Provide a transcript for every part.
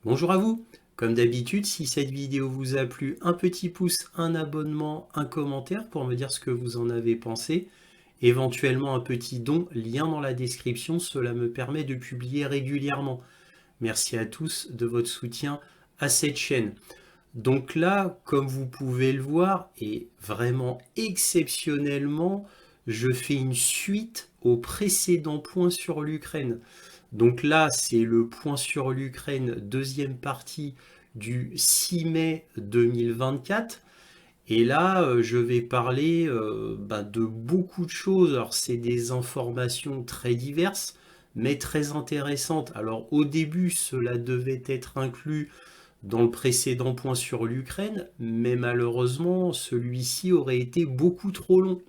Bonjour à vous. Comme d'habitude, si cette vidéo vous a plu, un petit pouce, un abonnement, un commentaire pour me dire ce que vous en avez pensé. Éventuellement un petit don, lien dans la description, cela me permet de publier régulièrement. Merci à tous de votre soutien à cette chaîne. Donc là, comme vous pouvez le voir, et vraiment exceptionnellement, je fais une suite au précédent point sur l'Ukraine. Donc là, c'est le point sur l'Ukraine, deuxième partie du 6 mai 2024. Et là, je vais parler de beaucoup de choses. Alors, c'est des informations très diverses, mais très intéressantes. Alors, au début, cela devait être inclus dans le précédent point sur l'Ukraine, mais malheureusement, celui-ci aurait été beaucoup trop long.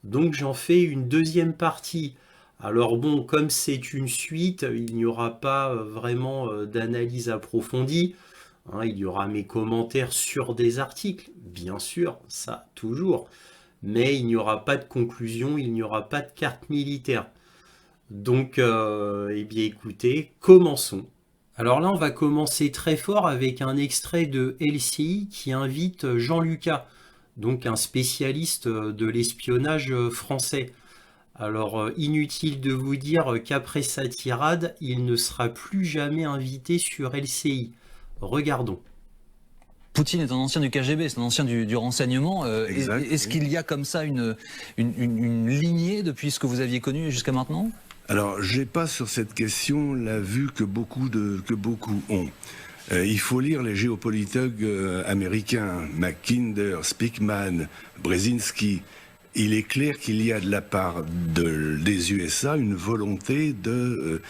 Donc, j'en fais une deuxième partie. Alors bon, comme c'est une suite, il n'y aura pas vraiment d'analyse approfondie. Hein, il y aura mes commentaires sur des articles, bien sûr, ça toujours. Mais il n'y aura pas de conclusion, il n'y aura pas de carte militaire. Donc, eh bien écoutez, commençons. Alors là, on va commencer très fort avec un extrait de LCI qui invite Jean Lucas, donc un spécialiste de l'espionnage français. Alors, inutile de vous dire qu'après sa tirade, il ne sera plus jamais invité sur LCI. Regardons. Poutine est un ancien du KGB, c'est un ancien du renseignement. Exact, Est-ce qu'il y a comme ça une lignée depuis ce que vous aviez connu jusqu'à maintenant? Alors, j'ai pas sur cette question la vue que beaucoup ont. Il faut lire les géopolitologues américains, Mackinder, Speakman, Brzezinski. Il est clair qu'il y a de la part des USA une volonté de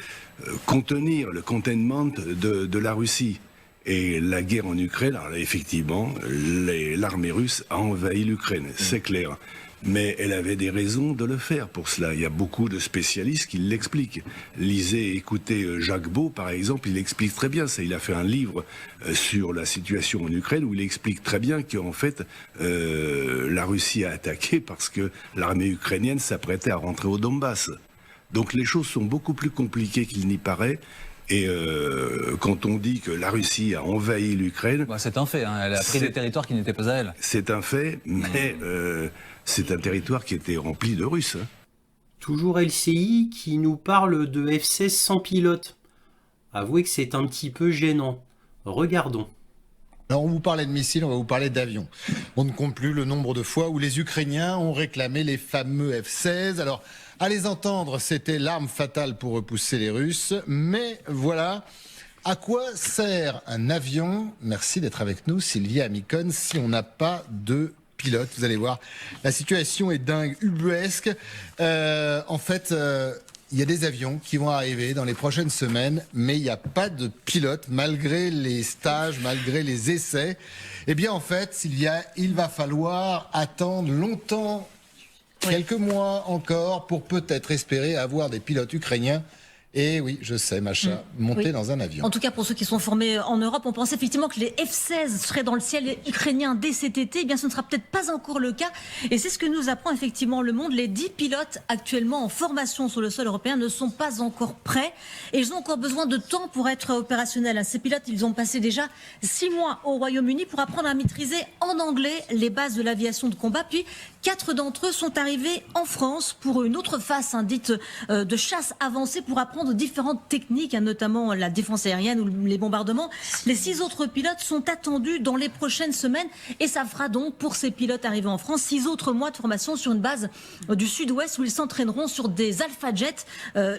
contenir le containment de la Russie. Et la guerre en Ukraine, alors là, effectivement, l'armée russe a envahi l'Ukraine, c'est clair. Mais elle avait des raisons de le faire pour cela. Il y a beaucoup de spécialistes qui l'expliquent. Lisez, écoutez Jacques Beau, par exemple, il explique très bien ça. Il a fait un livre sur la situation en Ukraine où il explique très bien qu'en fait, la Russie a attaqué parce que l'armée ukrainienne s'apprêtait à rentrer au Donbass. Donc les choses sont beaucoup plus compliquées qu'il n'y paraît. Et quand on dit que la Russie a envahi l'Ukraine... C'est un fait, hein. Elle a pris des territoires qui n'étaient pas à elle. C'est un fait, mais c'est un territoire qui était rempli de Russes. Hein. Toujours LCI qui nous parle de F-16 sans pilote. Avouez que c'est un petit peu gênant. Regardons. Alors on vous parlait de missiles, on va vous parler d'avions. On ne compte plus le nombre de fois où les Ukrainiens ont réclamé les fameux F-16. Alors, à les entendre, c'était l'arme fatale pour repousser les Russes. Mais voilà, à quoi sert un avion? Merci d'être avec nous, Sylvia Amicon, si on n'a pas de pilote. Vous allez voir, la situation est dingue, ubuesque. En fait... il y a des avions qui vont arriver dans les prochaines semaines, mais il n'y a pas de pilote, malgré les stages, malgré les essais. Eh bien, en fait, Sylvia, il va falloir attendre longtemps, quelques mois encore, pour peut-être espérer avoir des pilotes ukrainiens. Et oui, je sais, Macha, monter dans un avion. En tout cas, pour ceux qui sont formés en Europe, on pensait effectivement que les F-16 seraient dans le ciel ukrainien dès cet été. Eh bien, ce ne sera peut-être pas encore le cas. Et c'est ce que nous apprend effectivement le monde. Les 10 pilotes actuellement en formation sur le sol européen ne sont pas encore prêts. Et ils ont encore besoin de temps pour être opérationnels. Ces pilotes, ils ont passé déjà 6 mois au Royaume-Uni pour apprendre à maîtriser en anglais les bases de l'aviation de combat. Puis, 4 d'entre eux sont arrivés en France pour une autre phase dite de chasse avancée pour apprendre différentes techniques, notamment la défense aérienne ou les bombardements. Les 6 autres pilotes sont attendus dans les prochaines semaines et ça fera donc pour ces pilotes arrivés en France 6 autres mois de formation sur une base du sud-ouest où ils s'entraîneront sur des Alpha Jets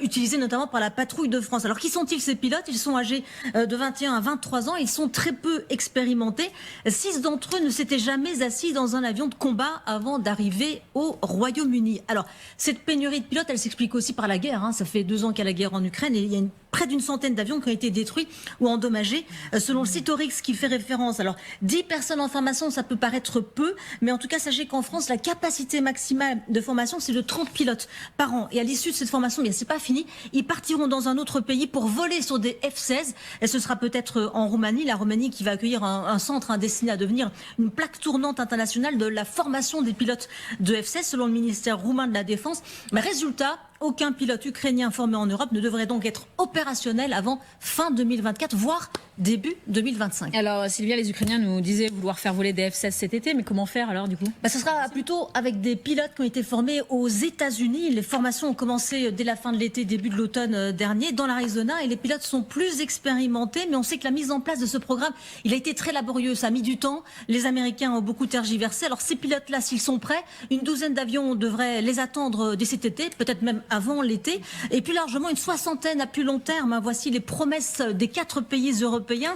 utilisés notamment par la patrouille de France. Alors qui sont-ils ces pilotes? Ils sont âgés de 21 à 23 ans, ils sont très peu expérimentés. 6 d'entre eux ne s'étaient jamais assis dans un avion de combat avant d'arriver au Royaume-Uni. Alors cette pénurie de pilotes, elle s'explique aussi par la guerre. Ça fait 2 ans qu'il y a la guerre en Ukraine et il y a près d'une centaine d'avions qui ont été détruits ou endommagés, selon le site Oryx qui fait référence. Alors, 10 personnes en formation, ça peut paraître peu, mais en tout cas, sachez qu'en France, la capacité maximale de formation, c'est de 30 pilotes par an. Et à l'issue de cette formation, bien, c'est pas fini. Ils partiront dans un autre pays pour voler sur des F-16. Et ce sera peut-être en Roumanie, la Roumanie qui va accueillir un centre destiné à devenir une plaque tournante internationale de la formation des pilotes de F-16, selon le ministère roumain de la Défense. Mais résultat, aucun pilote ukrainien formé en Europe ne devrait donc être opérationnel avant fin 2024, voire début 2025. Alors Sylvia, les Ukrainiens nous disaient vouloir faire voler des F-16 cet été, mais comment faire alors du coup? Ce sera plutôt avec des pilotes qui ont été formés aux États-Unis. Les formations ont commencé dès la fin de l'été, début de l'automne dernier dans l'Arizona, et les pilotes sont plus expérimentés, mais on sait que la mise en place de ce programme, il a été très laborieux, ça a mis du temps. Les Américains ont beaucoup tergiversé. Alors ces pilotes-là, s'ils sont prêts, une douzaine d'avions devraient les attendre dès cet été, peut-être même avant l'été, et plus largement une soixantaine à plus long terme. Voici les promesses des 4 pays européens.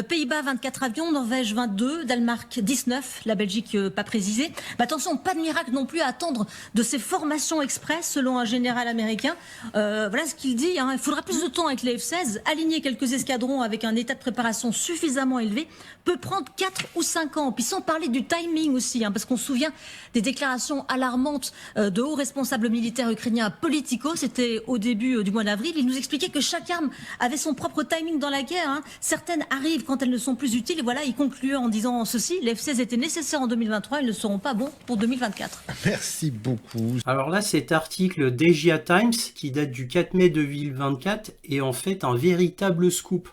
Pays-Bas 24 avions, Norvège 22, Danemark 19, la Belgique pas précisée. Mais attention, pas de miracle non plus à attendre de ces formations express, selon un général américain. Voilà ce qu'il dit, hein. Il faudra plus de temps avec les F-16. Aligner quelques escadrons avec un état de préparation suffisamment élevé peut prendre 4 ou 5 ans. Puis sans parler du timing aussi, hein, parce qu'on se souvient des déclarations alarmantes de hauts responsables militaires ukrainiens à Politico, c'était au début du mois d'avril. Ils nous expliquaient que chaque arme avait son propre timing dans la guerre, hein. Certaines arrivent quand elles ne sont plus utiles. Et voilà, ils concluent en disant ceci: les F-16 étaient nécessaires en 2023, ils ne seront pas bons pour 2024. Merci beaucoup. Alors là, cet article d'Asia Times, qui date du 4 mai 2024, est en fait un véritable scoop.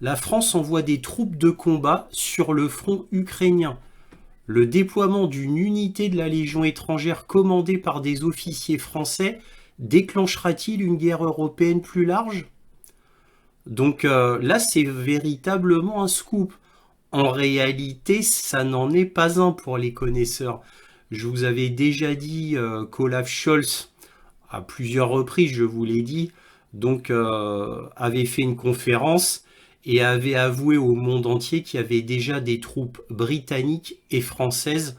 La France envoie des troupes de combat sur le front ukrainien. Le déploiement d'une unité de la Légion étrangère commandée par des officiers français déclenchera-t-il une guerre européenne plus large ? Donc là, c'est véritablement un scoop. En réalité, ça n'en est pas un pour les connaisseurs. Je vous avais déjà dit qu'Olaf Scholz, à plusieurs reprises, je vous l'ai dit, donc avait fait une conférence et avait avoué au monde entier qu'il y avait déjà des troupes britanniques et françaises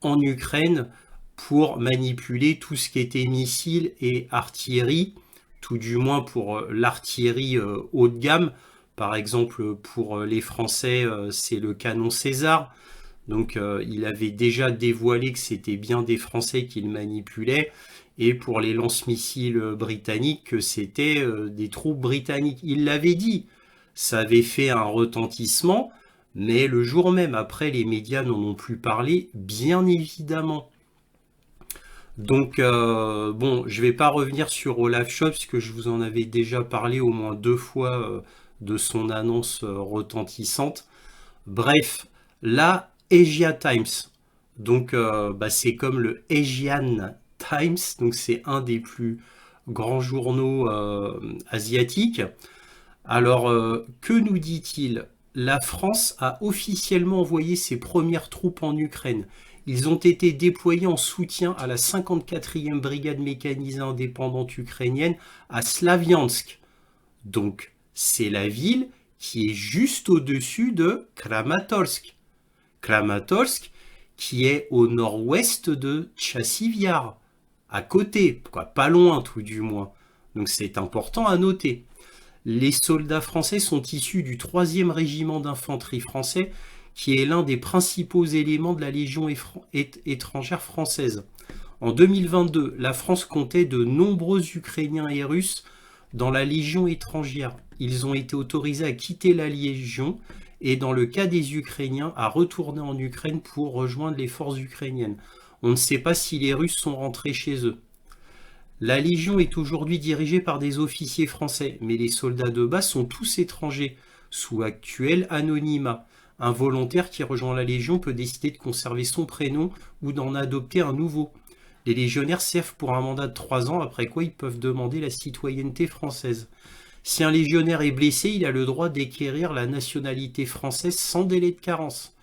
en Ukraine pour manipuler tout ce qui était missiles et artillerie, tout du moins pour l'artillerie haut de gamme. Par exemple, pour les Français, c'est le canon César. Donc il avait déjà dévoilé que c'était bien des Français qu'il manipulait. Et pour les lance-missiles britanniques, que c'était des troupes britanniques. Il l'avait dit. Ça avait fait un retentissement, mais le jour même, après, les médias n'en ont plus parlé, bien évidemment. Donc, bon, je ne vais pas revenir sur Olaf Scholz, puisque je vous en avais déjà parlé au moins 2 fois de son annonce retentissante. Bref, la Asia Times, donc c'est comme le Asian Times, donc c'est un des plus grands journaux asiatiques. Alors, que nous dit-il? La France a officiellement envoyé ses premières troupes en Ukraine. Ils ont été déployés en soutien à la 54e brigade mécanisée indépendante ukrainienne à Slaviansk. Donc, c'est la ville qui est juste au-dessus de Kramatorsk. Kramatorsk, qui est au nord-ouest de Tchassivyar, à côté, quoi, pas loin tout du moins. Donc, c'est important à noter. Les soldats français sont issus du 3e régiment d'infanterie français, qui est l'un des principaux éléments de la Légion étrangère française. En 2022, la France comptait de nombreux Ukrainiens et Russes dans la Légion étrangère. Ils ont été autorisés à quitter la Légion et, dans le cas des Ukrainiens, à retourner en Ukraine pour rejoindre les forces ukrainiennes. On ne sait pas si les Russes sont rentrés chez eux. La Légion est aujourd'hui dirigée par des officiers français, mais les soldats de base sont tous étrangers, sous actuel anonymat. Un volontaire qui rejoint la Légion peut décider de conserver son prénom ou d'en adopter un nouveau. Les légionnaires servent pour un mandat de 3 ans, après quoi ils peuvent demander la citoyenneté française. Si un légionnaire est blessé, il a le droit d'acquérir la nationalité française sans délai de carence.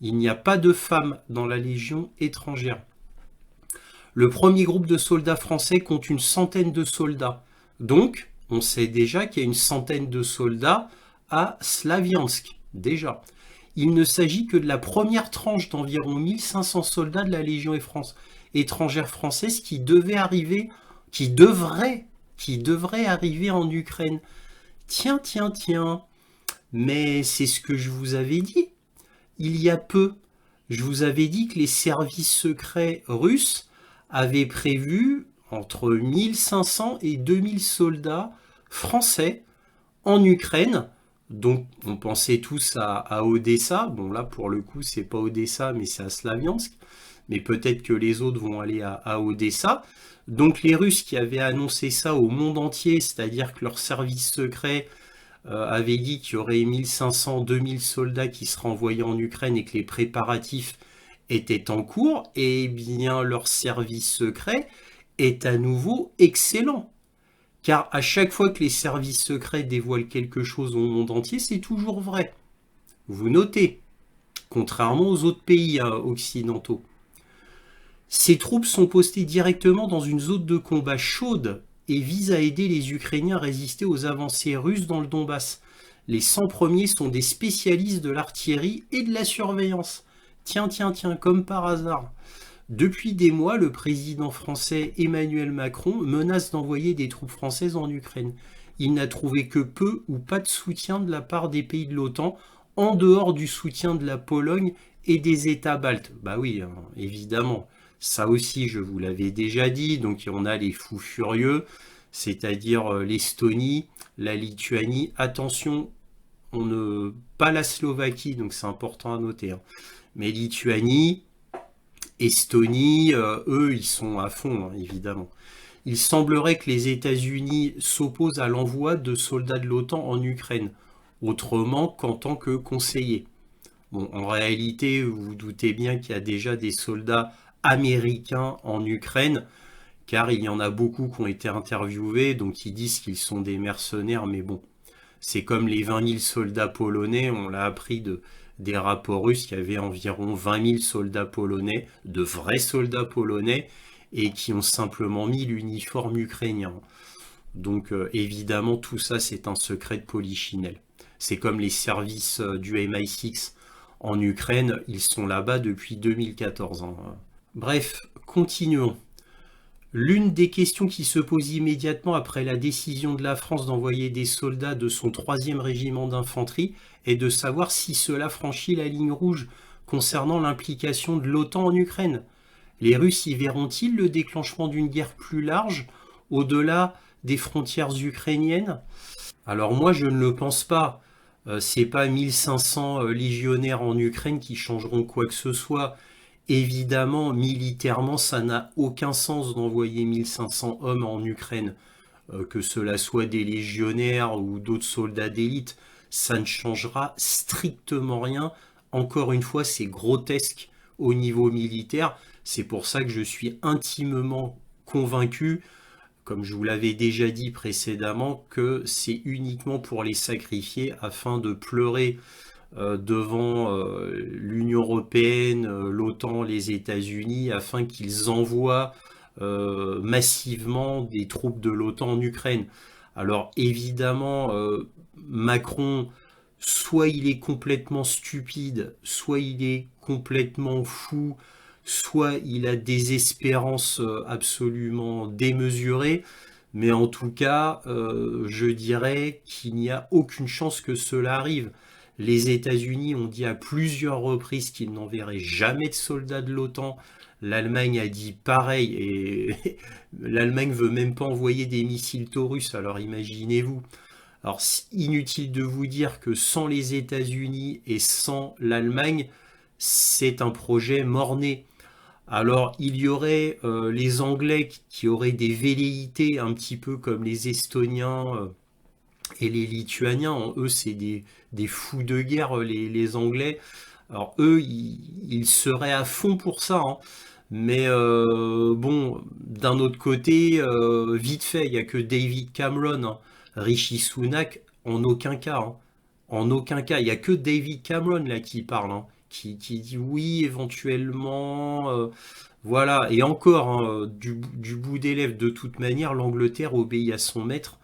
Il n'y a pas de femmes dans la Légion étrangère. Le premier groupe de soldats français compte une centaine de soldats. Donc, on sait déjà qu'il y a une centaine de soldats à Slaviansk, déjà. Il ne s'agit que de la première tranche d'environ 1500 soldats de la Légion étrangère française qui devrait arriver en Ukraine. Tiens, mais c'est ce que je vous avais dit il y a peu. Je vous avais dit que les services secrets russes avaient prévu entre 1500 et 2000 soldats français en Ukraine. Donc on pensait tous à Odessa. Bon là pour le coup c'est pas Odessa mais c'est à Slaviansk. mais peut-être que les autres vont aller à Odessa. Donc les Russes qui avaient annoncé ça au monde entier, c'est-à-dire que leur service secret avait dit qu'il y aurait 1500-2000 soldats qui seraient envoyés en Ukraine et que les préparatifs étaient en cours, eh bien leur service secret est à nouveau excellent. Car à chaque fois que les services secrets dévoilent quelque chose au monde entier, c'est toujours vrai. Vous notez, contrairement aux autres pays occidentaux. Ces troupes sont postées directement dans une zone de combat chaude et visent à aider les Ukrainiens à résister aux avancées russes dans le Donbass. Les 100 premiers sont des spécialistes de l'artillerie et de la surveillance. Tiens, comme par hasard. Depuis des mois, le président français Emmanuel Macron menace d'envoyer des troupes françaises en Ukraine. Il n'a trouvé que peu ou pas de soutien de la part des pays de l'OTAN, en dehors du soutien de la Pologne et des États baltes. Bah oui, hein, évidemment. Ça aussi, je vous l'avais déjà dit. Donc, on a les fous furieux, c'est-à-dire l'Estonie, la Lituanie. Attention, pas la Slovaquie, donc c'est important à noter. Hein. Mais Lituanie, Estonie, eux, ils sont à fond, hein, évidemment. Il semblerait que les États-Unis s'opposent à l'envoi de soldats de l'OTAN en Ukraine, autrement qu'en tant que conseillers. Bon, en réalité, vous vous doutez bien qu'il y a déjà des soldats américains en Ukraine, car il y en a beaucoup qui ont été interviewés, donc ils disent qu'ils sont des mercenaires, mais bon, c'est comme les 20 000 soldats polonais, on l'a appris des rapports russes, qu'il y avait environ 20 000 soldats polonais, de vrais soldats polonais, et qui ont simplement mis l'uniforme ukrainien. Donc évidemment, tout ça, c'est un secret de polichinelle. C'est comme les services du MI6 en Ukraine, ils sont là-bas depuis 2014. Hein. Bref, continuons. L'une des questions qui se pose immédiatement après la décision de la France d'envoyer des soldats de son 3e régiment d'infanterie est de savoir si cela franchit la ligne rouge concernant l'implication de l'OTAN en Ukraine. Les Russes y verront-ils le déclenchement d'une guerre plus large, au-delà des frontières ukrainiennes? Alors moi, je ne le pense pas. C'est pas 1500 légionnaires en Ukraine qui changeront quoi que ce soit. Évidemment, militairement, ça n'a aucun sens d'envoyer 1500 hommes en Ukraine. Que cela soit des légionnaires ou d'autres soldats d'élite, ça ne changera strictement rien. Encore une fois, c'est grotesque au niveau militaire. C'est pour ça que je suis intimement convaincu, comme je vous l'avais déjà dit précédemment, que c'est uniquement pour les sacrifier afin de pleurer devant l'Union européenne, l'OTAN, les États-Unis, afin qu'ils envoient massivement des troupes de l'OTAN en Ukraine. Alors évidemment, Macron, soit il est complètement stupide, soit il est complètement fou, soit il a des espérances absolument démesurées, mais en tout cas, je dirais qu'il n'y a aucune chance que cela arrive. Les États-Unis ont dit à plusieurs reprises qu'ils n'enverraient jamais de soldats de l'OTAN. L'Allemagne a dit pareil, et l'Allemagne veut même pas envoyer des missiles taurus, alors imaginez-vous. Alors, inutile de vous dire que sans les États-Unis et sans l'Allemagne, c'est un projet mort-né. Alors, il y aurait les Anglais qui auraient des velléités un petit peu comme les Estoniens et les Lituaniens. Eux, c'est des fous de guerre, les Anglais. Alors, eux, ils seraient à fond pour ça. Hein. Mais bon, d'un autre côté, vite fait, il n'y a que David Cameron, hein. Rishi Sunak, en aucun cas. Hein. En aucun cas. Il n'y a que David Cameron là qui parle. Hein. Qui dit oui, éventuellement, voilà, et encore, hein, du bout des lèvres, de toute manière, l'Angleterre obéit à son maître,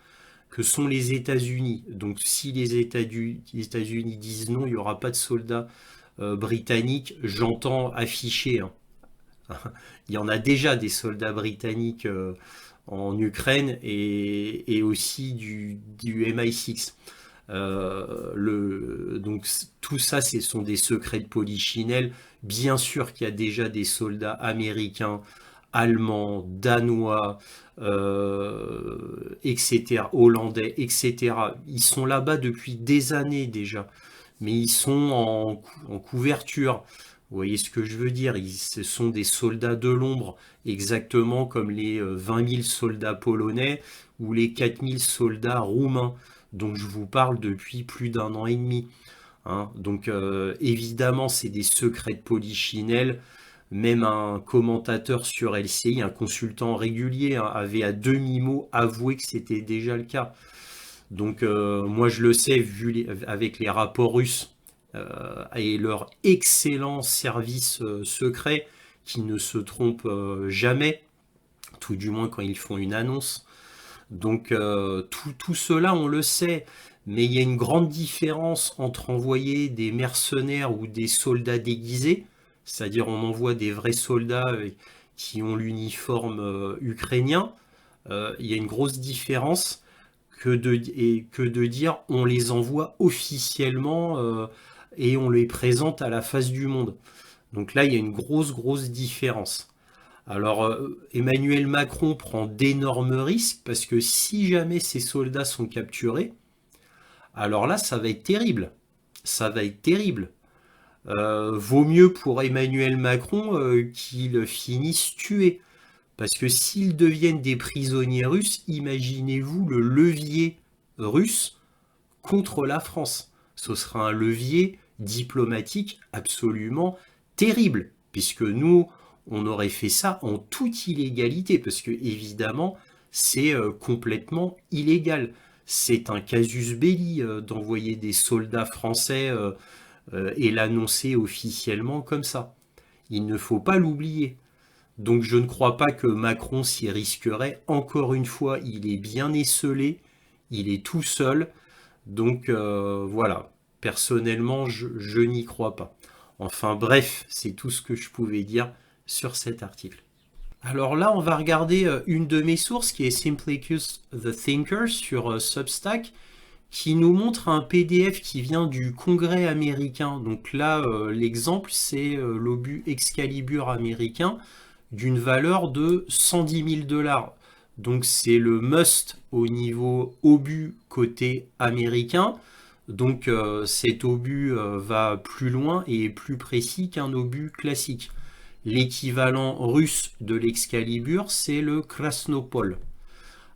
que sont les États-Unis. Donc si les États-Unis disent non, il n'y aura pas de soldats britanniques, j'entends afficher. Hein. Il y en a déjà des soldats britanniques en Ukraine et aussi du MI6. Donc tout ça, ce sont des secrets de polichinelle. Bien sûr qu'il y a déjà des soldats américains, allemands, danois, etc., hollandais, etc. Ils sont là-bas depuis des années déjà, mais ils sont en couverture. Vous voyez ce que je veux dire? Ce sont des soldats de l'ombre, exactement comme les 20 000 soldats polonais ou les 4 000 soldats roumains, dont je vous parle depuis plus d'1 an et demi. Hein. Donc évidemment, c'est des secrets de polichinelle. Même un commentateur sur LCI, un consultant régulier, hein, avait à demi-mot avoué que c'était déjà le cas. Donc moi je le sais, avec les rapports russes et leur excellent service secret, qui ne se trompe jamais, tout du moins quand ils font une annonce. Donc tout cela, on le sait, mais il y a une grande différence entre envoyer des mercenaires ou des soldats déguisés, c'est-à-dire on envoie des vrais soldats qui ont l'uniforme ukrainien. Il y a une grosse différence que de dire on les envoie officiellement et on les présente à la face du monde. Donc là, il y a une grosse différence. Alors, Emmanuel Macron prend d'énormes risques parce que si jamais ces soldats sont capturés, alors là, ça va être terrible. Ça va être terrible. Vaut mieux pour Emmanuel Macron qu'ils finissent tués. Parce que s'ils deviennent des prisonniers russes, imaginez-vous le levier russe contre la France. Ce sera un levier diplomatique absolument terrible, puisque nous, on aurait fait ça en toute illégalité, parce que évidemment, c'est complètement illégal. C'est un casus belli d'envoyer des soldats français et l'annoncer officiellement comme ça. Il ne faut pas l'oublier. Donc je ne crois pas que Macron s'y risquerait. Encore une fois, il est bien esseulé, il est tout seul. Donc voilà, personnellement, je n'y crois pas. Enfin bref, c'est tout ce que je pouvais dire sur cet article. Alors là, on va regarder une de mes sources qui est Simplicus the Thinker sur Substack, qui nous montre un PDF qui vient du Congrès américain. Donc là, l'exemple, c'est l'obus Excalibur américain d'une valeur de 110 000 $. Donc c'est le must au niveau obus côté américain. Donc cet obus va plus loin et est plus précis qu'un obus classique. L'équivalent russe de l'Excalibur, c'est le Krasnopol.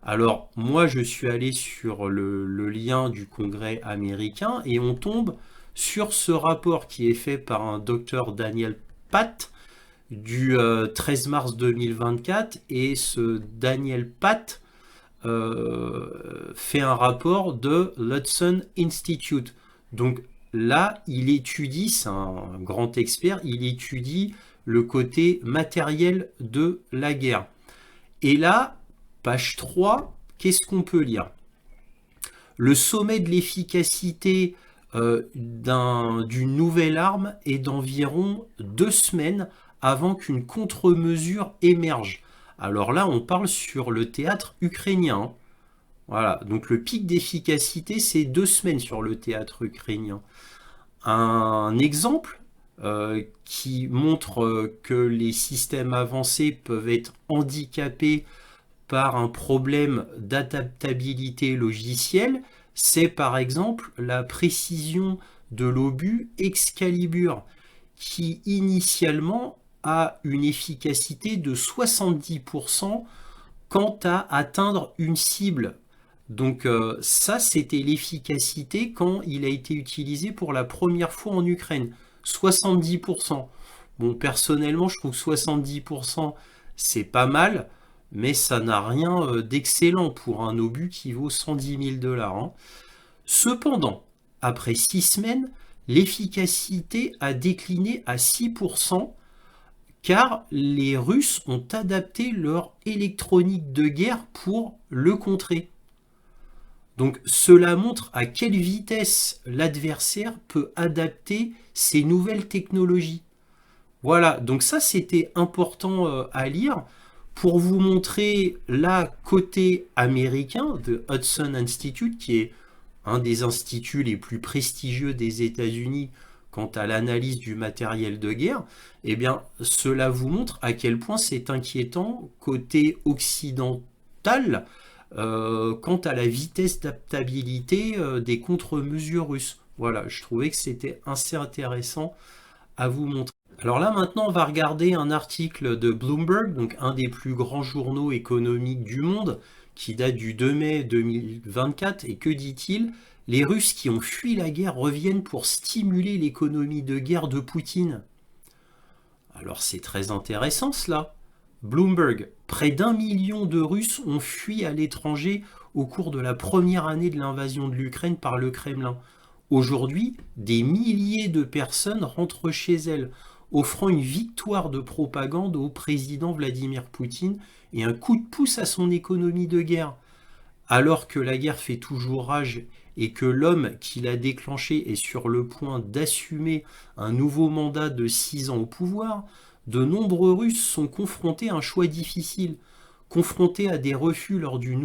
Alors moi je suis allé sur le lien du Congrès américain et on tombe sur ce rapport qui est fait par un docteur Daniel Patt du 13 mars 2024, et ce Daniel Patt fait un rapport de l'Hudson Institute. Donc là, il étudie, c'est un grand expert, il étudie le côté matériel de la guerre. Et là, page 3, qu'est-ce qu'on peut lire? Le sommet de l'efficacité d'une nouvelle arme est d'environ 2 semaines avant qu'une contre-mesure émerge. Alors là, on parle sur le théâtre ukrainien. Voilà, donc le pic d'efficacité, c'est 2 semaines sur le théâtre ukrainien. Un exemple qui montre que les systèmes avancés peuvent être handicapés par un problème d'adaptabilité logicielle, c'est par exemple la précision de l'obus Excalibur, qui initialement a une efficacité de 70% quant à atteindre une cible. Donc ça, c'était l'efficacité quand il a été utilisé pour la première fois en Ukraine. 70%. Bon, personnellement, je trouve que 70%, c'est pas mal, mais ça n'a rien d'excellent pour un obus qui vaut 110 000 $. Hein. Cependant, après 6 semaines, l'efficacité a décliné à 6%, car les Russes ont adapté leur électronique de guerre pour le contrer. Donc cela montre à quelle vitesse l'adversaire peut adapter ces nouvelles technologies. Voilà, donc ça c'était important à lire pour vous montrer là côté américain de Hudson Institute, qui est un des instituts les plus prestigieux des États-Unis quant à l'analyse du matériel de guerre. Eh bien, cela vous montre à quel point c'est inquiétant côté occidental quant à la vitesse d'adaptabilité des contre-mesures russes. Voilà, je trouvais que c'était assez intéressant à vous montrer. Alors là, maintenant, on va regarder un article de Bloomberg, donc un des plus grands journaux économiques du monde, qui date du 2 mai 2024. Et que dit-il? Les Russes qui ont fui la guerre reviennent pour stimuler l'économie de guerre de Poutine. Alors c'est très intéressant cela. Bloomberg, près d'1 million de Russes ont fui à l'étranger au cours de la première année de l'invasion de l'Ukraine par le Kremlin. Aujourd'hui, des milliers de personnes rentrent chez elles, offrant une victoire de propagande au président Vladimir Poutine et un coup de pouce à son économie de guerre. Alors que la guerre fait toujours rage et que l'homme qui l'a déclenchée est sur le point d'assumer un nouveau mandat de 6 ans au pouvoir, de nombreux Russes sont confrontés à un choix difficile, confrontés à des refus lors du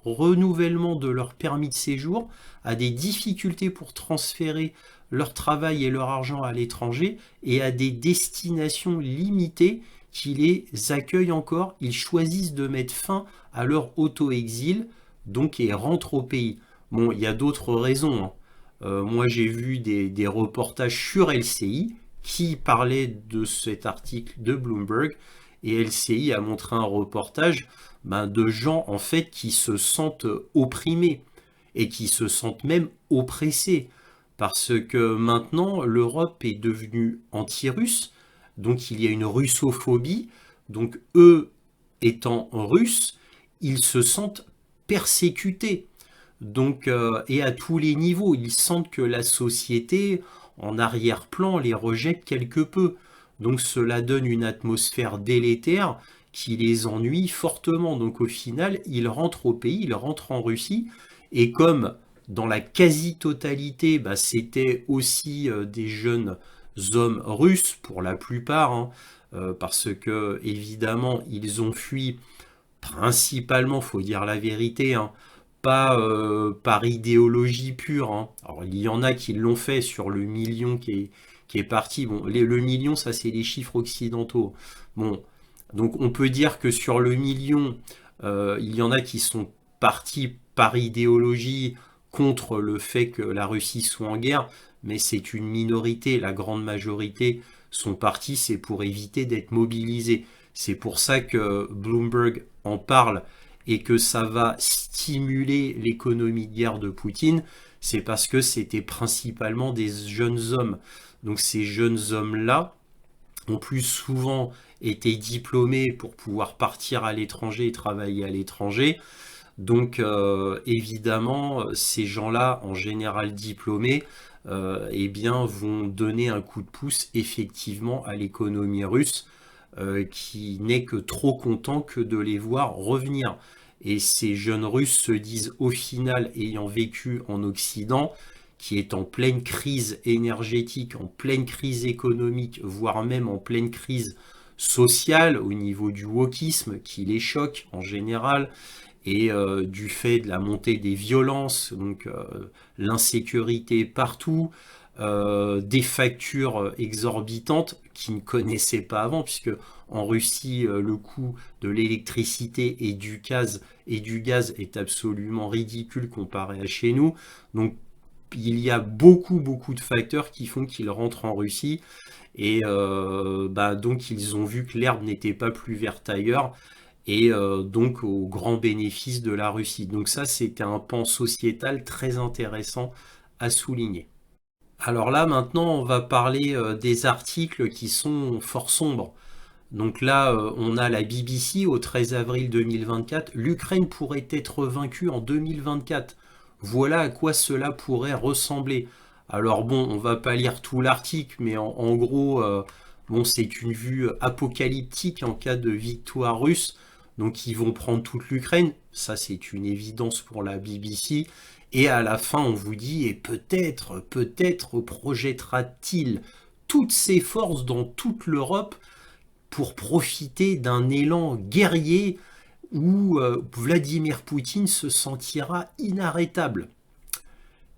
renouvellement de leur permis de séjour, à des difficultés pour transférer leur travail et leur argent à l'étranger et à des destinations limitées qui les accueillent encore. Ils choisissent de mettre fin à leur auto-exil, donc et rentrent au pays. Bon, il y a d'autres raisons, hein. Moi, j'ai vu des reportages sur LCI qui parlaient de cet article de Bloomberg, et LCI a montré un reportage de gens en fait qui se sentent opprimés et qui se sentent même oppressés parce que maintenant l'Europe est devenue anti-russe, donc il y a une russophobie, donc eux étant russes, ils se sentent persécutés. Donc, et à tous les niveaux, ils sentent que la société, en arrière-plan, les rejette quelque peu. Donc cela donne une atmosphère délétère qui les ennuie fortement. Donc au final, ils rentrent au pays, ils rentrent en Russie, et comme dans la quasi-totalité, c'était aussi des jeunes hommes russes, pour la plupart, hein, parce que évidemment, ils ont fui principalement, faut dire la vérité, hein, pas par idéologie pure, hein. Alors il y en a qui l'ont fait sur le million qui est parti. Bon, le million, ça c'est les chiffres occidentaux. Bon, donc on peut dire que sur le million, il y en a qui sont partis par idéologie contre le fait que la Russie soit en guerre, mais c'est une minorité. La grande majorité sont partis, c'est pour éviter d'être mobilisés. C'est pour ça que Bloomberg en parle et que ça va stimuler l'économie de guerre de Poutine, c'est parce que c'était principalement des jeunes hommes. Donc ces jeunes hommes-là ont plus souvent été diplômés pour pouvoir partir à l'étranger et travailler à l'étranger. Donc évidemment, ces gens-là, en général diplômés, vont donner un coup de pouce effectivement à l'économie russe, qui n'est que trop content que de les voir revenir. Et ces jeunes Russes se disent au final, ayant vécu en Occident, qui est en pleine crise énergétique, en pleine crise économique, voire même en pleine crise sociale au niveau du wokisme qui les choque en général, et du fait de la montée des violences, donc l'insécurité partout, des factures exorbitantes qu'ils ne connaissaient pas avant, puisque en Russie, le coût de l'électricité et du gaz est absolument ridicule comparé à chez nous. Donc il y a beaucoup de facteurs qui font qu'ils rentrent en Russie, et donc ils ont vu que l'herbe n'était pas plus verte ailleurs, et donc au grand bénéfice de la Russie. Donc ça, c'était un pan sociétal très intéressant à souligner. Alors là, maintenant, on va parler des articles qui sont fort sombres. Donc là, on a la BBC au 13 avril 2024. L'Ukraine pourrait être vaincue en 2024. Voilà à quoi cela pourrait ressembler. Alors bon, on va pas lire tout l'article, mais en gros, c'est une vue apocalyptique en cas de victoire russe. Donc ils vont prendre toute l'Ukraine. Ça, c'est une évidence pour la BBC. Et à la fin, on vous dit, et peut-être projettera-t-il toutes ses forces dans toute l'Europe pour profiter d'un élan guerrier où Vladimir Poutine se sentira inarrêtable.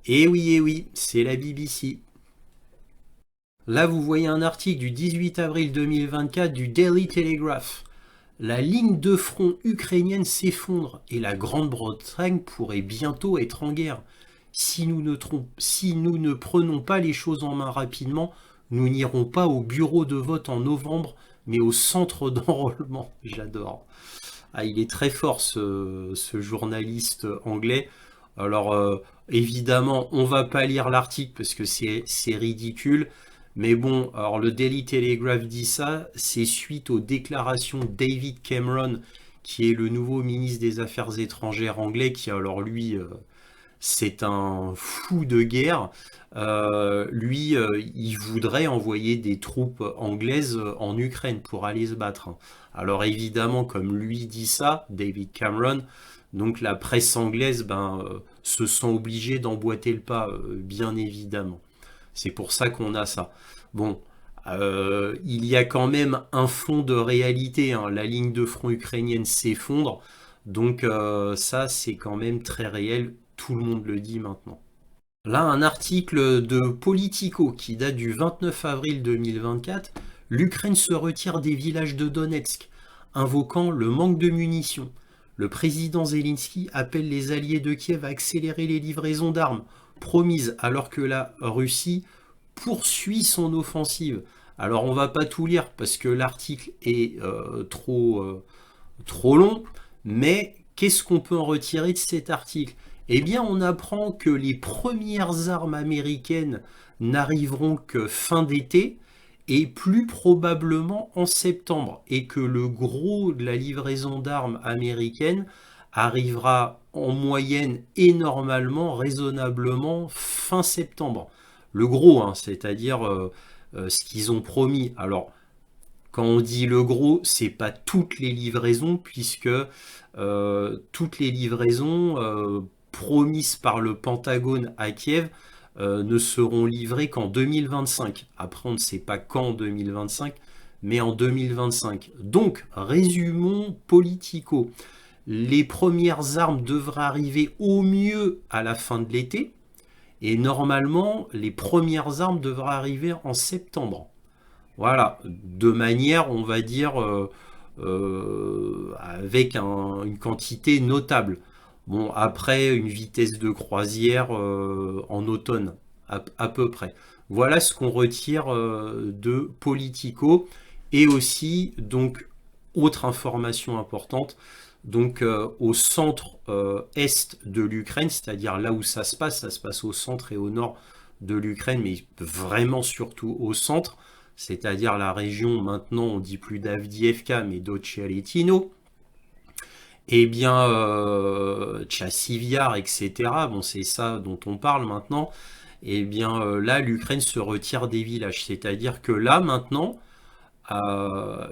Et oui, c'est la BBC. Là, vous voyez un article du 18 avril 2024 du Daily Telegraph. La ligne de front ukrainienne s'effondre et la Grande-Bretagne pourrait bientôt être en guerre. Si nous ne prenons pas les choses en main rapidement, nous n'irons pas au bureau de vote en novembre, mais au centre d'enrôlement. J'adore. Ah, il est très fort ce journaliste anglais. Alors évidemment, on va pas lire l'article parce que c'est ridicule. Mais bon, alors le Daily Telegraph dit ça, c'est suite aux déclarations de David Cameron, qui est le nouveau ministre des Affaires étrangères anglais, qui alors lui, c'est un fou de guerre. Lui, il voudrait envoyer des troupes anglaises en Ukraine pour aller se battre. Alors évidemment, comme lui dit ça, David Cameron, donc la presse anglaise se sent obligée d'emboîter le pas, bien évidemment. C'est pour ça qu'on a ça. Bon, il y a quand même un fond de réalité, hein. La ligne de front ukrainienne s'effondre, donc ça c'est quand même très réel, tout le monde le dit maintenant. Là, un article de Politico qui date du 29 avril 2024. L'Ukraine se retire des villages de Donetsk, invoquant le manque de munitions. Le président Zelensky appelle les alliés de Kiev à accélérer les livraisons d'armes promises alors que la Russie poursuit son offensive. Alors on va pas tout lire parce que l'article est trop long, mais qu'est-ce qu'on peut en retirer de cet article? Eh bien, on apprend que les premières armes américaines n'arriveront que fin d'été et plus probablement en septembre, et que le gros de la livraison d'armes américaine arrivera en moyenne et normalement, raisonnablement, fin septembre. Le gros, hein, c'est-à-dire ce qu'ils ont promis. Alors, quand on dit le gros, c'est pas toutes les livraisons, puisque toutes les livraisons promises par le Pentagone à Kiev ne seront livrées qu'en 2025. Après, on ne sait pas quand en 2025, mais en 2025. Donc, résumons Politico. Les premières armes devraient arriver au mieux à la fin de l'été, et normalement, les premières armes devraient arriver en septembre. Voilà, de manière, on va dire, avec une quantité notable. Bon, après, une vitesse de croisière en automne, à peu près. Voilà ce qu'on retire de Politico. Et aussi, donc, autre information importante, donc au centre est de l'Ukraine, c'est-à-dire là où ça se passe au centre et au nord de l'Ukraine, mais vraiment surtout au centre, c'est-à-dire la région, maintenant on dit plus d'Avdiivka, mais d'Ocheretino, eh bien, Tchassiviar, etc., bon, c'est ça dont on parle maintenant, eh bien, là, l'Ukraine se retire des villages, c'est-à-dire que là, maintenant,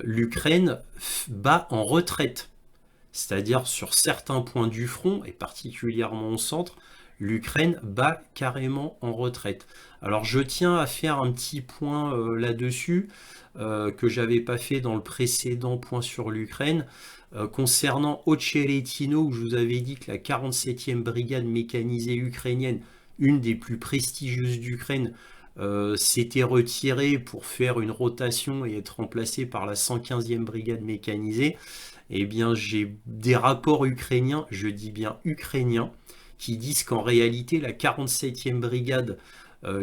l'Ukraine bat en retraite, c'est-à-dire sur certains points du front, et particulièrement au centre, l'Ukraine bat carrément en retraite. Alors je tiens à faire un petit point là-dessus, que j'avais pas fait dans le précédent point sur l'Ukraine, concernant Ocheretino, où je vous avais dit que la 47e brigade mécanisée ukrainienne, une des plus prestigieuses d'Ukraine, s'était retirée pour faire une rotation et être remplacée par la 115e brigade mécanisée. Eh bien, j'ai des rapports ukrainiens, je dis bien ukrainiens, qui disent qu'en réalité, la 47e brigade,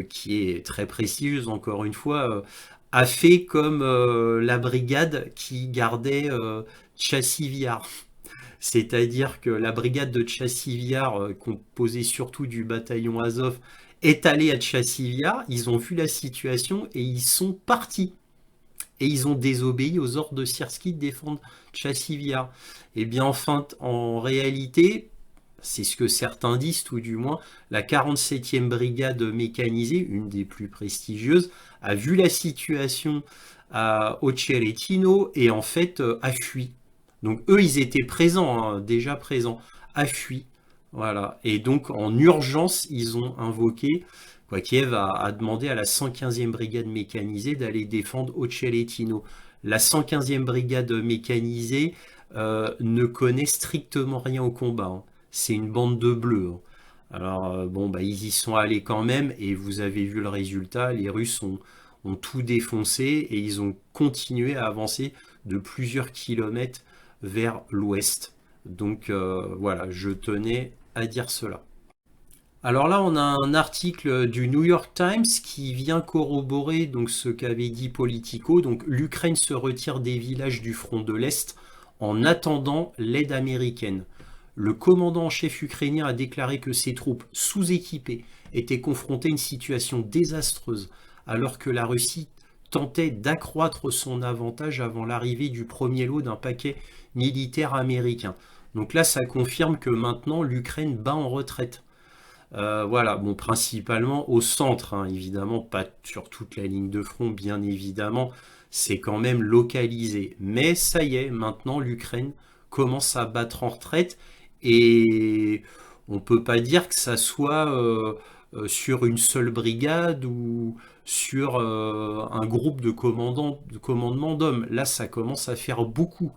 qui est très prestigieuse, encore une fois, a fait comme la brigade qui gardait Tchassiviar. C'est-à-dire que la brigade de Tchassiviar, composée surtout du bataillon Azov, est allée à Tchassiviar, ils ont vu la situation et ils sont partis. Et ils ont désobéi aux ordres de Syrski de défendre Tchassiviar. Eh bien, enfin, en réalité, c'est ce que certains disent, tout du moins, la 47e brigade mécanisée, une des plus prestigieuses, a vu la situation à Ocheretino et en fait a fui. Donc eux, ils étaient présents, hein, déjà présents, a fui. Voilà. Et donc, en urgence, ils ont invoqué... Kiev a demandé à la 115e brigade mécanisée d'aller défendre Ocheretino. La 115e brigade mécanisée ne connaît strictement rien au combat, hein. C'est une bande de bleus, hein. Alors, bon, ils y sont allés quand même, et vous avez vu le résultat, les Russes ont tout défoncé, et ils ont continué à avancer de plusieurs kilomètres vers l'ouest. Donc, voilà, je tenais à dire cela. Alors là, on a un article du New York Times qui vient corroborer donc ce qu'avait dit Politico. Donc l'Ukraine se retire des villages du front de l'Est en attendant l'aide américaine. Le commandant en chef ukrainien a déclaré que ses troupes sous-équipées étaient confrontées à une situation désastreuse alors que la Russie tentait d'accroître son avantage avant l'arrivée du premier lot d'un paquet militaire américain. Donc là, ça confirme que maintenant l'Ukraine bat en retraite. Voilà, bon, principalement au centre, hein, évidemment, pas sur toute la ligne de front, bien évidemment, c'est quand même localisé. Mais ça y est, maintenant l'Ukraine commence à battre en retraite et on peut pas dire que ça soit sur une seule brigade ou sur un groupe de commandement d'hommes. Là, ça commence à faire beaucoup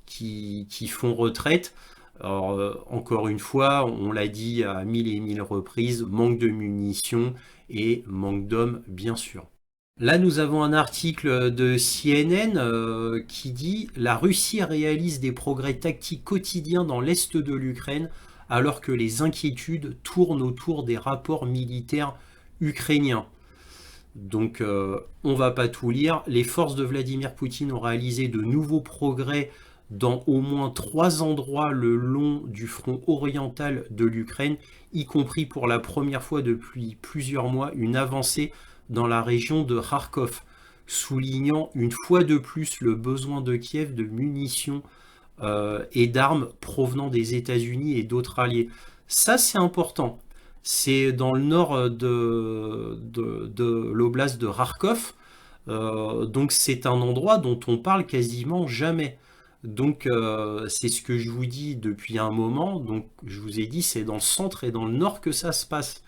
qui font retraite. Alors, encore une fois, on l'a dit à mille et mille reprises, manque de munitions et manque d'hommes, bien sûr. Là, nous avons un article de CNN qui dit « La Russie réalise des progrès tactiques quotidiens dans l'est de l'Ukraine alors que les inquiétudes tournent autour des rapports militaires ukrainiens. » Donc, on va pas tout lire. Les forces de Vladimir Poutine ont réalisé de nouveaux progrès dans au moins 3 endroits le long du front oriental de l'Ukraine, y compris pour la première fois depuis plusieurs mois une avancée dans la région de Kharkov, soulignant une fois de plus le besoin de Kiev de munitions et d'armes provenant des États-Unis et d'autres alliés. Ça, c'est important. C'est dans le nord de l'oblast de Kharkov, donc c'est un endroit dont on parle quasiment jamais. Donc c'est ce que je vous dis depuis un moment, donc je vous ai dit c'est dans le centre et dans le nord que ça se passe.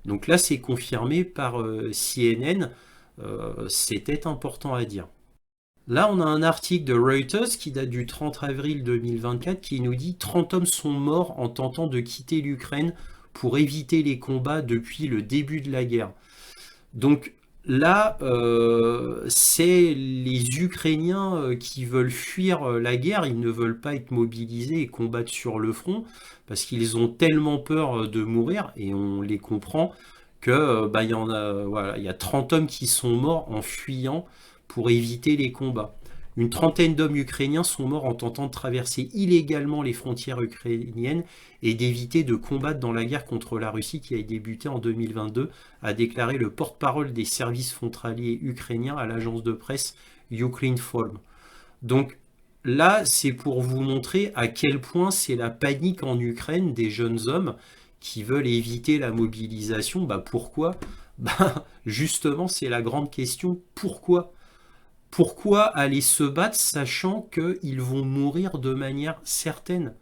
Donc là c'est confirmé par CNN, c'était important à dire. Là on a un article de Reuters qui date du 30 avril 2024 qui nous dit 30 hommes sont morts en tentant de quitter l'Ukraine pour éviter les combats depuis le début de la guerre. Donc là, c'est les Ukrainiens qui veulent fuir la guerre, ils ne veulent pas être mobilisés et combattre sur le front, parce qu'ils ont tellement peur de mourir, et on les comprend, que il y en a, voilà, il y a 30 hommes qui sont morts en fuyant pour éviter les combats. Une trentaine d'hommes ukrainiens sont morts en tentant de traverser illégalement les frontières ukrainiennes et d'éviter de combattre dans la guerre contre la Russie qui a débuté en 2022, a déclaré le porte-parole des services frontaliers ukrainiens à l'agence de presse Ukrinform. Donc là, c'est pour vous montrer à quel point c'est la panique en Ukraine des jeunes hommes qui veulent éviter la mobilisation. Pourquoi ? Justement, c'est la grande question. Pourquoi ? Pourquoi aller se battre sachant qu'ils vont mourir de manière certaine ?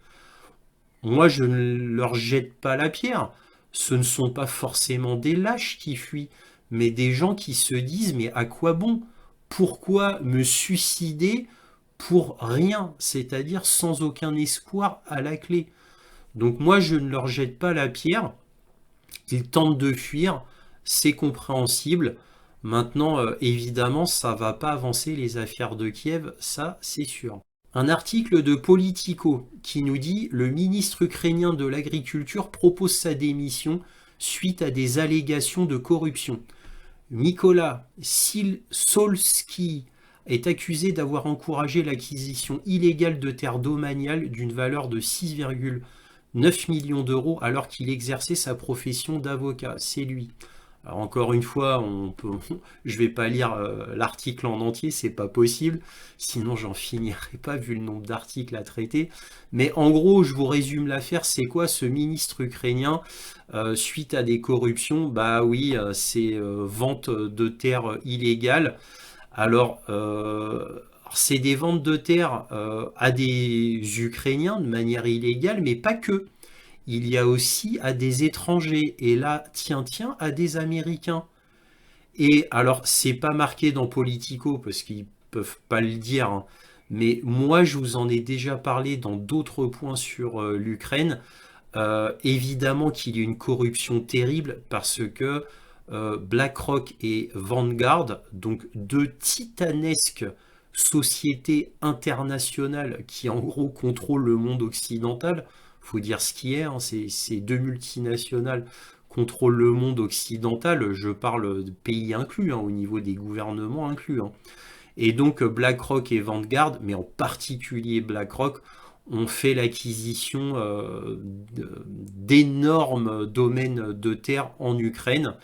Moi, je ne leur jette pas la pierre. Ce ne sont pas forcément des lâches qui fuient, mais des gens qui se disent « mais à quoi bon ? Pourquoi me suicider pour rien ?» C'est-à-dire sans aucun espoir à la clé. Donc moi, je ne leur jette pas la pierre. Ils tentent de fuir, c'est compréhensible. Maintenant, évidemment, ça ne va pas avancer les affaires de Kiev, ça c'est sûr. Un article de Politico qui nous dit « Le ministre ukrainien de l'Agriculture propose sa démission suite à des allégations de corruption. Mykola Solski est accusé d'avoir encouragé l'acquisition illégale de terres domaniales d'une valeur de 6,9 millions d'euros alors qu'il exerçait sa profession d'avocat. C'est lui. » Alors encore une fois, je vais pas lire l'article en entier, c'est pas possible, sinon j'en finirai pas vu le nombre d'articles à traiter. Mais en gros, je vous résume l'affaire, c'est quoi ce ministre ukrainien suite à des corruptions? Oui, c'est vente de terres illégales. Alors, c'est des ventes de terres à des Ukrainiens de manière illégale, mais pas que. Il y a aussi à des étrangers, et là, tiens, à des Américains. Et alors, c'est pas marqué dans Politico, parce qu'ils peuvent pas le dire, hein, mais moi, je vous en ai déjà parlé dans d'autres points sur l'Ukraine. Évidemment qu'il y a une corruption terrible, parce que BlackRock et Vanguard, donc deux titanesques sociétés internationales qui en gros contrôlent le monde occidental, faut dire ce qui est, hein, ces deux multinationales contrôlent le monde occidental, je parle de pays inclus, hein, au niveau des gouvernements inclus, hein. Et donc BlackRock et Vanguard, mais en particulier BlackRock, ont fait l'acquisition d'énormes domaines de terre en Ukraine,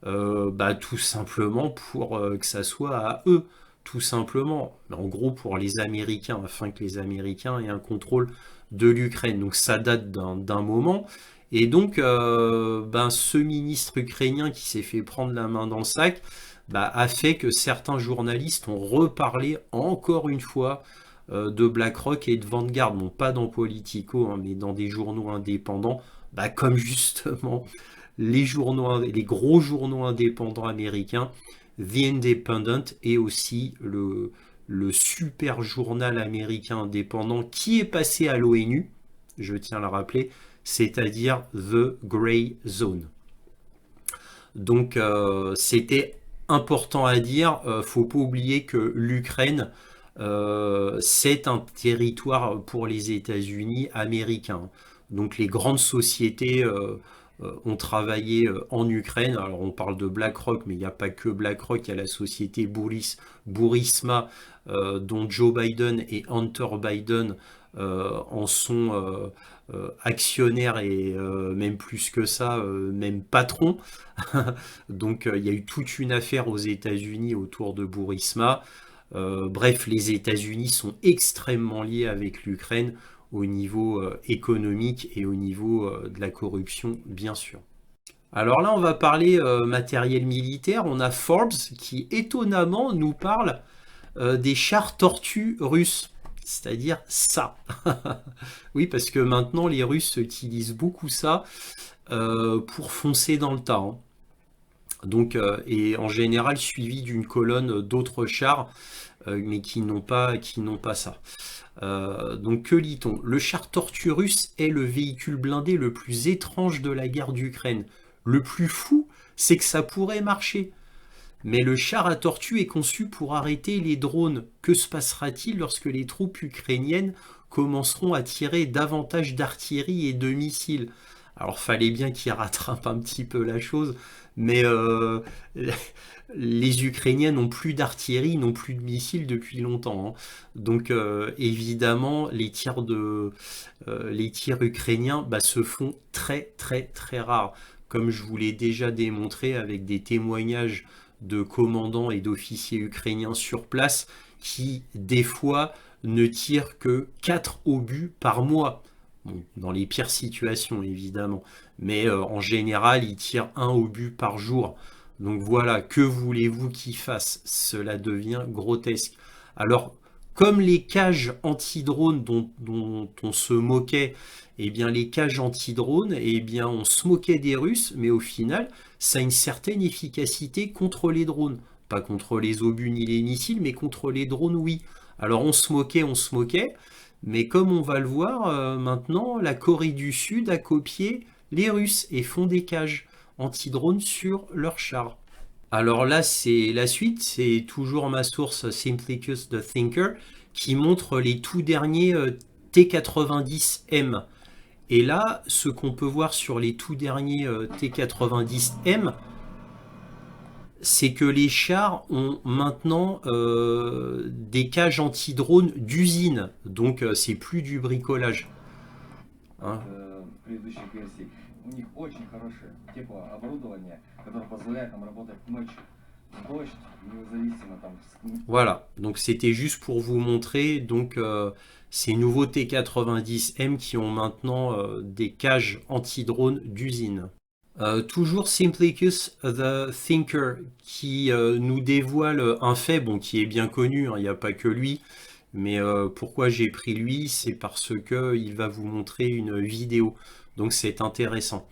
tout simplement pour que ça soit à eux, tout simplement. En gros, pour les Américains, afin que les Américains aient un contrôle de l'Ukraine. Donc ça date d'un moment. Et donc, ce ministre ukrainien qui s'est fait prendre la main dans le sac, a fait que certains journalistes ont reparlé encore une fois de BlackRock et de Vanguard. Bon, pas dans Politico, hein, mais dans des journaux indépendants, comme justement les gros journaux indépendants américains, The Independent, et aussi le super journal américain indépendant qui est passé à l'ONU, je tiens à le rappeler, c'est-à-dire The Grey Zone. Donc c'était important à dire, faut pas oublier que l'Ukraine, c'est un territoire pour les États-Unis américains. Donc les grandes sociétés ont travaillé en Ukraine. Alors on parle de BlackRock, mais il n'y a pas que BlackRock, il y a la société Burisma, dont Joe Biden et Hunter Biden en sont actionnaires, et même plus que ça, même patrons. Donc il y a eu toute une affaire aux États-Unis autour de Burisma. Bref, les États-Unis sont extrêmement liés avec l'Ukraine au niveau économique et au niveau de la corruption, bien sûr. Alors là, on va parler matériel militaire. On a Forbes qui, étonnamment, nous parle des chars tortues russes. C'est-à-dire ça. Oui, parce que maintenant, les Russes utilisent beaucoup ça pour foncer dans le tas, hein. Donc, et en général suivi d'une colonne d'autres chars, mais qui n'ont pas ça. Donc que lit-on? Le char tortue russe est le véhicule blindé le plus étrange de la guerre d'Ukraine. Le plus fou, c'est que ça pourrait marcher. Mais le char à tortue est conçu pour arrêter les drones. Que se passera-t-il lorsque les troupes ukrainiennes commenceront à tirer davantage d'artillerie et de missiles? Alors fallait bien qu'ils rattrapent un petit peu la chose, mais les Ukrainiens n'ont plus d'artillerie, n'ont plus de missiles depuis longtemps, hein. Donc évidemment, les tirs ukrainiens se font très très très rares. Comme je vous l'ai déjà démontré avec des témoignages de commandants et d'officiers ukrainiens sur place qui, des fois, ne tirent que 4 obus par mois. Bon, dans les pires situations, évidemment. Mais en général, ils tirent un obus par jour. Donc voilà, que voulez-vous qu'ils fassent? Cela devient grotesque. Alors, comme les cages anti-drones dont on se moquait, eh bien les cages anti-drones, eh bien on se moquait des Russes, mais au final, ça a une certaine efficacité contre les drones. Pas contre les obus ni les missiles, mais contre les drones, oui. Alors on se moquait, mais comme on va le voir, maintenant, la Corée du Sud a copié les Russes et font des cages anti-drones sur leurs chars. Alors là, c'est la suite, c'est toujours ma source Simplicus the Thinker qui montre les tout derniers T90M. Et là, ce qu'on peut voir sur les tout derniers T90M, c'est que les chars ont maintenant des cages anti-drones d'usine. Donc c'est plus du bricolage. Hein. Voilà, donc c'était juste pour vous montrer donc ces nouveaux T90M qui ont maintenant des cages anti-drones d'usine. Toujours Simplicus the Thinker qui nous dévoile un fait, bon, qui est bien connu, hein, il n'y a pas que lui, mais pourquoi j'ai pris lui, c'est parce que il va vous montrer une vidéo, donc c'est intéressant.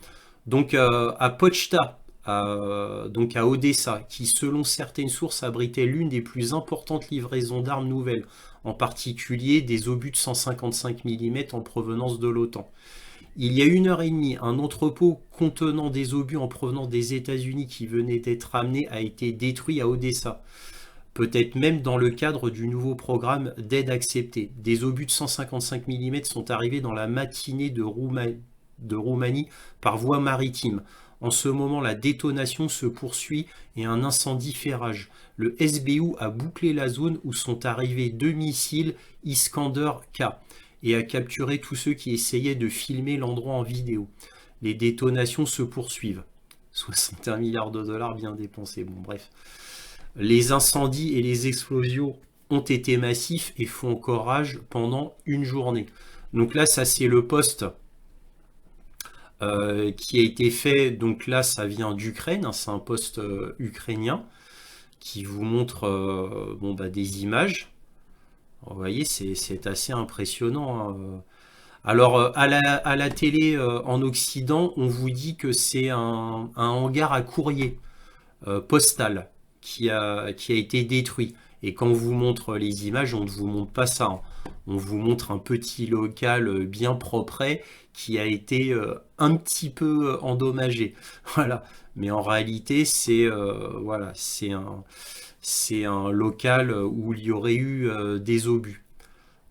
Donc à Pochta, donc à Odessa, qui selon certaines sources abritait l'une des plus importantes livraisons d'armes nouvelles, en particulier des obus de 155 mm en provenance de l'OTAN. Il y a 1h30, un entrepôt contenant des obus en provenance des États-Unis qui venait d'être amené a été détruit à Odessa. Peut-être même dans le cadre du nouveau programme d'aide acceptée. Des obus de 155 mm sont arrivés dans la matinée de Roumanie par voie maritime. En ce moment, la détonation se poursuit et un incendie fait rage. Le SBU a bouclé la zone où sont arrivés 2 missiles Iskander-K et a capturé tous ceux qui essayaient de filmer l'endroit en vidéo. Les détonations se poursuivent. 61 milliards de dollars bien dépensés. Bon, bref. Les incendies et les explosions ont été massifs et font encore rage pendant une journée. Donc là, ça c'est le post qui a été fait. Donc là, ça vient d'Ukraine, hein, c'est un post ukrainien qui vous montre des images. Vous voyez, c'est assez impressionnant, hein. Alors, à la télé en Occident, on vous dit que c'est un hangar à courrier postal qui a été détruit. Et quand on vous montre les images, on ne vous montre pas ça, hein. On vous montre un petit local bien propre qui a été un petit peu endommagé. Voilà. Mais en réalité, c'est un local où il y aurait eu des obus.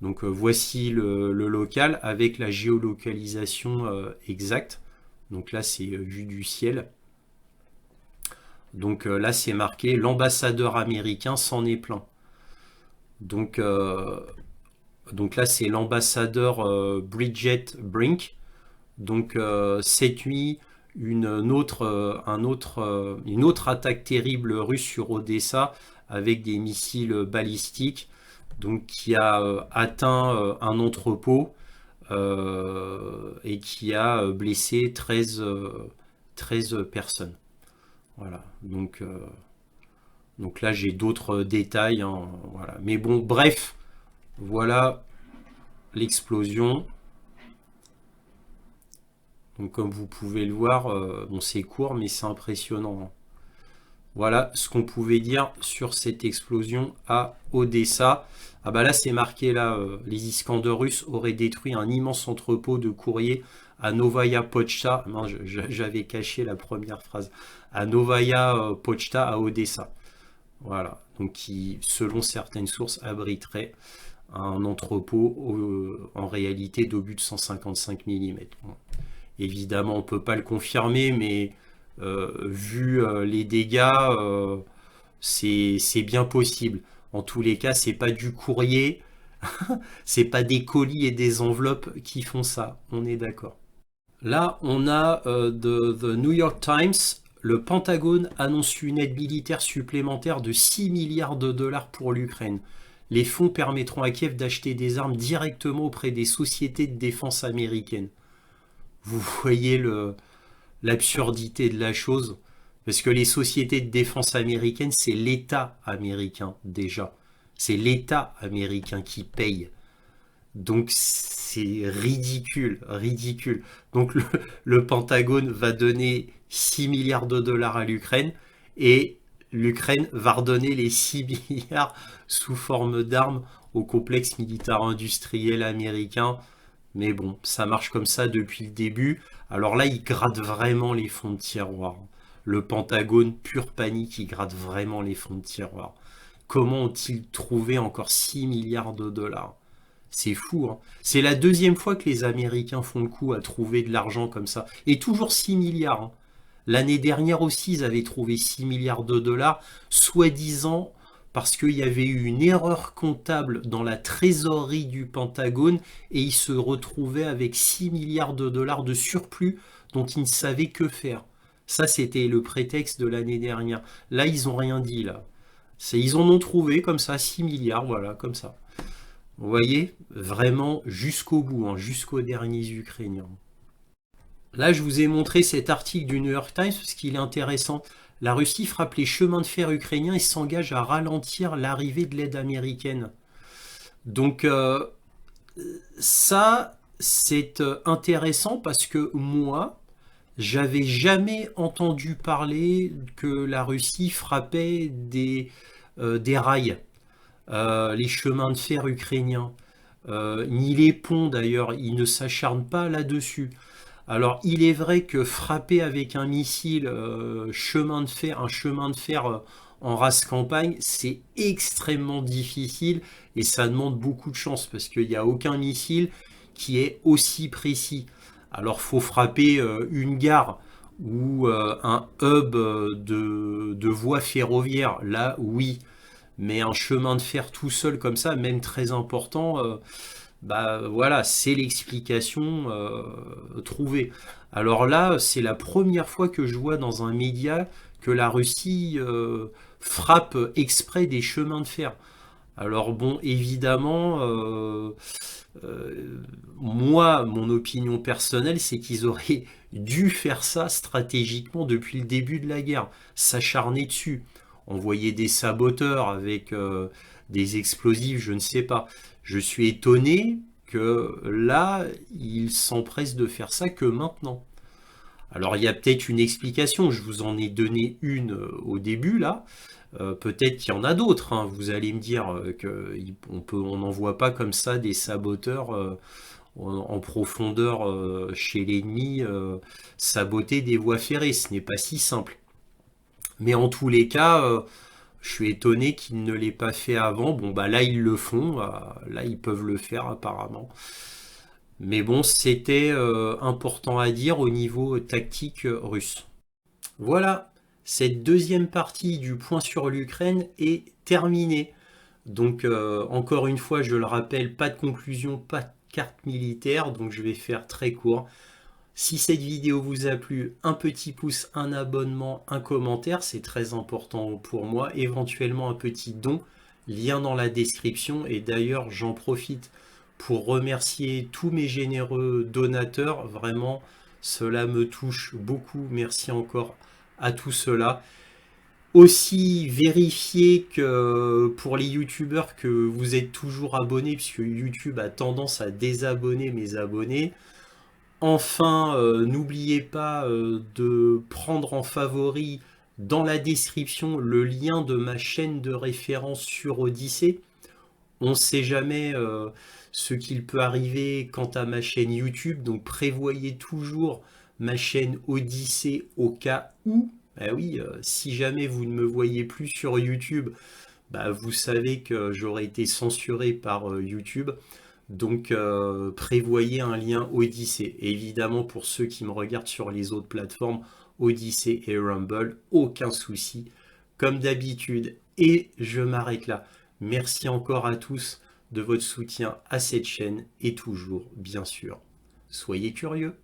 Donc voici le local avec la géolocalisation exacte. Donc là, c'est vue du ciel. Donc là, c'est marqué l'ambassadeur américain s'en est plaint. Donc là, c'est l'ambassadeur Bridget Brink. Donc cette nuit, une autre attaque terrible russe sur Odessa avec des missiles balistiques, donc qui a atteint un entrepôt et qui a blessé 13 personnes. Voilà, donc là j'ai d'autres détails, hein, voilà. Mais bon, bref, voilà l'explosion. Donc comme vous pouvez le voir, bon c'est court mais c'est impressionnant, hein. Voilà ce qu'on pouvait dire sur cette explosion à Odessa. Ah bah là c'est marqué là, les Iskander russes auraient détruit un immense entrepôt de courrier à Novaya Pochta. Non, j'avais caché la première phrase. À Novaya Pochta à Odessa. Voilà, donc qui, selon certaines sources, abriterait un entrepôt en réalité d'obus de 155 mm. Bon. Évidemment, on ne peut pas le confirmer, mais vu les dégâts, c'est bien possible. En tous les cas, c'est pas du courrier, c'est pas des colis et des enveloppes qui font ça, on est d'accord. Là, on a The New York Times. Le Pentagone annonce une aide militaire supplémentaire de 6 milliards de dollars pour l'Ukraine. Les fonds permettront à Kiev d'acheter des armes directement auprès des sociétés de défense américaines. Vous voyez l'absurdité de la chose, parce que les sociétés de défense américaines, c'est l'État américain déjà. C'est l'État américain qui paye. Donc c'est ridicule, ridicule. Donc le Pentagone va donner 6 milliards de dollars à l'Ukraine et l'Ukraine va redonner les 6 milliards sous forme d'armes au complexe militaire industriel américain. Mais bon, ça marche comme ça depuis le début. Alors là, il gratte vraiment les fonds de tiroir. Le Pentagone, pure panique, il gratte vraiment les fonds de tiroir. Comment ont-ils trouvé encore 6 milliards de dollars? C'est fou, hein. C'est la deuxième fois que les Américains font le coup à trouver de l'argent comme ça. Et toujours 6 milliards. Hein. L'année dernière aussi, ils avaient trouvé 6 milliards de dollars, soi-disant parce qu'il y avait eu une erreur comptable dans la trésorerie du Pentagone et ils se retrouvaient avec 6 milliards de dollars de surplus dont ils ne savaient que faire. Ça, c'était le prétexte de l'année dernière. Là, ils n'ont rien dit, là. Ils en ont trouvé comme ça, 6 milliards, voilà, comme ça. Vous voyez, vraiment jusqu'au bout, hein, jusqu'aux derniers Ukrainiens. Là, je vous ai montré cet article du New York Times parce qu'il est intéressant. La Russie frappe les chemins de fer ukrainiens et s'engage à ralentir l'arrivée de l'aide américaine. Donc, ça, c'est intéressant parce que moi, j'avais jamais entendu parler que la Russie frappait des rails. Les chemins de fer ukrainiens, ni les ponts d'ailleurs, ils ne s'acharnent pas là-dessus. Alors il est vrai que frapper avec un missile chemin de fer en race campagne, c'est extrêmement difficile et ça demande beaucoup de chance parce qu'il n'y a aucun missile qui est aussi précis. Alors faut frapper une gare ou un hub de voie ferroviaire, là oui, mais un chemin de fer tout seul comme ça, même très important, bah voilà, c'est l'explication trouvée. Alors là, c'est la première fois que je vois dans un média que la Russie frappe exprès des chemins de fer. Alors bon, évidemment, moi, mon opinion personnelle, c'est qu'ils auraient dû faire ça stratégiquement depuis le début de la guerre, s'acharner dessus, envoyer des saboteurs avec des explosifs, je ne sais pas. Je suis étonné que là, ils s'empressent de faire ça que maintenant. Alors il y a peut-être une explication, je vous en ai donné une au début là. Peut-être qu'il y en a d'autres, hein. Vous allez me dire on n'envoie pas comme ça des saboteurs en profondeur chez l'ennemi, saboter des voies ferrées. Ce n'est pas si simple. Mais en tous les cas, je suis étonné qu'ils ne l'aient pas fait avant. Bon, bah là, ils le font. Là, ils peuvent le faire apparemment. Mais bon, c'était important à dire au niveau tactique russe. Voilà, cette deuxième partie du point sur l'Ukraine est terminée. Donc encore une fois, je le rappelle, pas de conclusion, pas de carte militaire, donc je vais faire très court. Si cette vidéo vous a plu, un petit pouce, un abonnement, un commentaire, c'est très important pour moi. Éventuellement un petit don, lien dans la description. Et d'ailleurs, j'en profite pour remercier tous mes généreux donateurs. Vraiment, cela me touche beaucoup. Merci encore à tout cela. Aussi, vérifiez que pour les youtubeurs que vous êtes toujours abonnés, puisque YouTube a tendance à désabonner mes abonnés. Enfin, n'oubliez pas de prendre en favori dans la description le lien de ma chaîne de référence sur Odyssée. On ne sait jamais ce qu'il peut arriver quant à ma chaîne YouTube, donc prévoyez toujours ma chaîne Odyssée au cas où. Ah oui, si jamais vous ne me voyez plus sur YouTube, bah, vous savez que j'aurais été censuré par YouTube. Donc prévoyez un lien Odyssée. Et évidemment, pour ceux qui me regardent sur les autres plateformes, Odyssée et Rumble, aucun souci, comme d'habitude. Et je m'arrête là. Merci encore à tous de votre soutien à cette chaîne et toujours, bien sûr, soyez curieux.